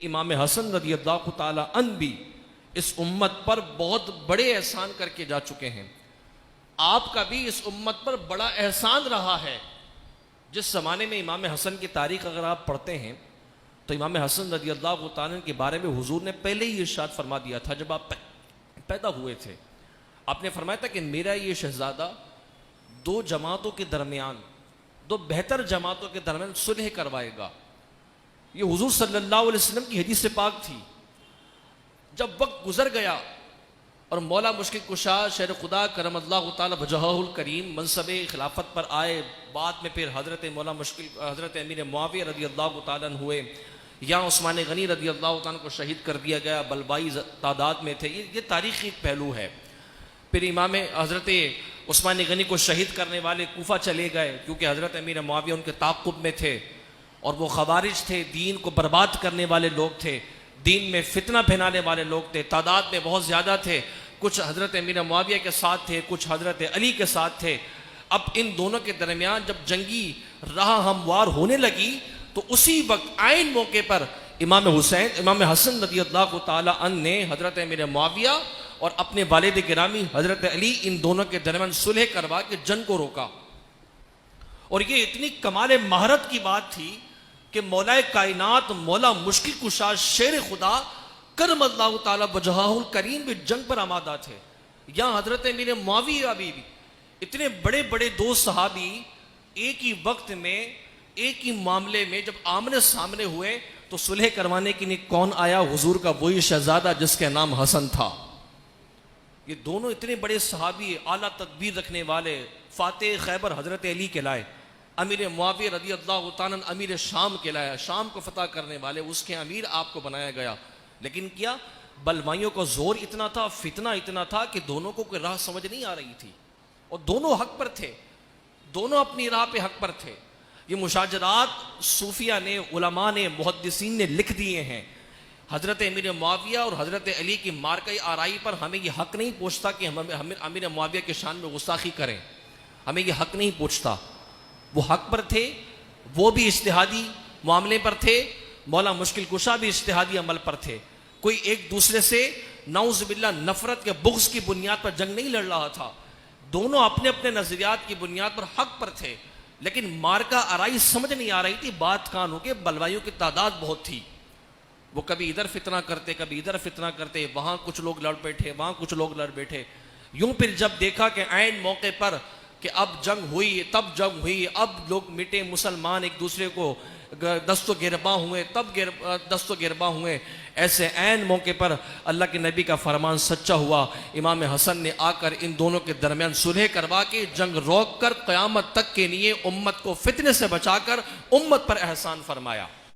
इमाम हसन रज़ियल्लाहु ताला अन्हु भी इस उम्मत पर बहुत बड़े एहसान करके जा चुके हैं। आपका भी इस उम्मत पर बड़ा एहसान रहा है। जिस ज़माने में इमाम हसन की तारीख़ अगर आप पढ़ते हैं तो इमाम हसन रज़ियल्लाहु ताला अन्हु के बारे में हुजूर ने पहले ही इरशाद फरमा दिया था। जब आप पैदा हुए थे आपने फरमाया था कि मेरा ये शहज़ादा दो जमातों के दरमियान, दो बेहतर जमातों के दरमियान सुलह करवाएगा। ये हुजूर सल्लल्लाहु अलैहि वसल्लम की हदीस से पाक थी। जब वक्त गुजर गया और मौला मुश्किल कुशा शेर खुदा करमल्लाहु ताला वजहुल करीम मनसबे खिलाफत पर आए, बाद में फिर हज़रत अमीर मुआविया रज़ियल्लाहु ताला अन्हु हुए, या उस्मान गनी रज़ियल्लाहु ताला को शहीद कर दिया गया, बलवाई तादाद में थे। ये तारीख़ी एक पहलू है। फिर इमाम हज़रत उस्मान गनी को शहीद करने वाले कूफा चले गए क्योंकि हज़रत अमीर मुआविया उनके ताक़ुब में थे और वो खवारिज थे, दीन को बर्बाद करने वाले लोग थे, दीन में फितना फैलाने वाले लोग थे, तादाद में बहुत ज़्यादा थे। कुछ हज़रत अमीर मुआविया के साथ थे, कुछ हज़रत अली के साथ थे। अब इन दोनों के दरमियान जब जंगी राह हमवार होने लगी तो उसी वक्त आइन मौके पर इमाम हसन रज़ियल्लाहु ताला अन्हु ने हज़रत अमीर मुआविया और अपने वालिद गिरामी हज़रत अली, इन दोनों के दरमियान सुलह करवा के जंग को रोका। और ये इतनी कमाल महारत की बात थी कि मौलाए कायनात, मौला मुश्किल कुशा शेर खुदा करमल्लाहु ताला वजहुल करीम भी जंग पर आमादा थे। यहाँ हज़रत अमीर मुआविया भी इतने बड़े बड़े दो सहाबी एक ही वक्त में, एक ही मामले में जब आमने सामने हुए तो सुलह करवाने के लिए कौन आया? हुजूर का वही शहजादा जिसका नाम हसन था। ये दोनों इतने बड़े सहाबी, आला तदबीर रखने वाले, फातेह खैबर हज़रत अली कहलाए, अमीर मुआविया रज़ियल्लाहु ताला अन्हु अमीर शाम कहलाया, शाम को फतह करने वाले उसके अमीर आपको बनाया गया। लेकिन क्या बलवाइयों का जोर इतना था, फितना इतना था कि दोनों को कोई राह समझ नहीं आ रही थी और दोनों हक पर थे, दोनों अपनी राह पे हक पर थे। ये मुशाजरात सूफिया ने, उलमा ने, मुहद्दिसीन ने लिख दिए हैं। हज़रत अमीर मुआविया और हज़रत अली की मारकाई आराई पर हमें यह हक नहीं पूछता कि हम अमीर मुआविया के शान में गुस्ताखी करें, हमें यह हक नहीं पूछता। वो हक पर थे, वो भी इज्तिहादी मामले पर थे, मौला मुश्किल कुशा भी इज्तिहादी अमल पर थे। कोई एक दूसरे से नाउज़ुबिल्लाह नफरत के बुग़्ज़ की बुनियाद पर जंग नहीं लड़ रहा था, दोनों अपने अपने नज़रियात की बुनियाद पर हक पर थे। लेकिन मार्का आराई समझ नहीं आ रही थी। बात कान हो के बलवाइयों की तादाद बहुत थी, वो कभी इधर फितना करते, कभी इधर फितना करते, वहाँ कुछ लोग लड़ बैठे, वहाँ कुछ लोग लड़ बैठे। यूं फिर जब देखा कि ऐन मौके पर कि अब जंग हुई, तब जंग हुई, अब लोग मिटे, मुसलमान एक दूसरे को दस्तो गिरबा हुए, तब दस्तो गिरबा हुए। ऐसे ऐन मौके पर अल्लाह के नबी का फरमान सच्चा हुआ। इमाम हसन ने आकर इन दोनों के दरमियान सुलह करवा के जंग रोक कर क़यामत तक के लिए उम्मत को फितने से बचाकर उम्मत पर एहसान फरमाया।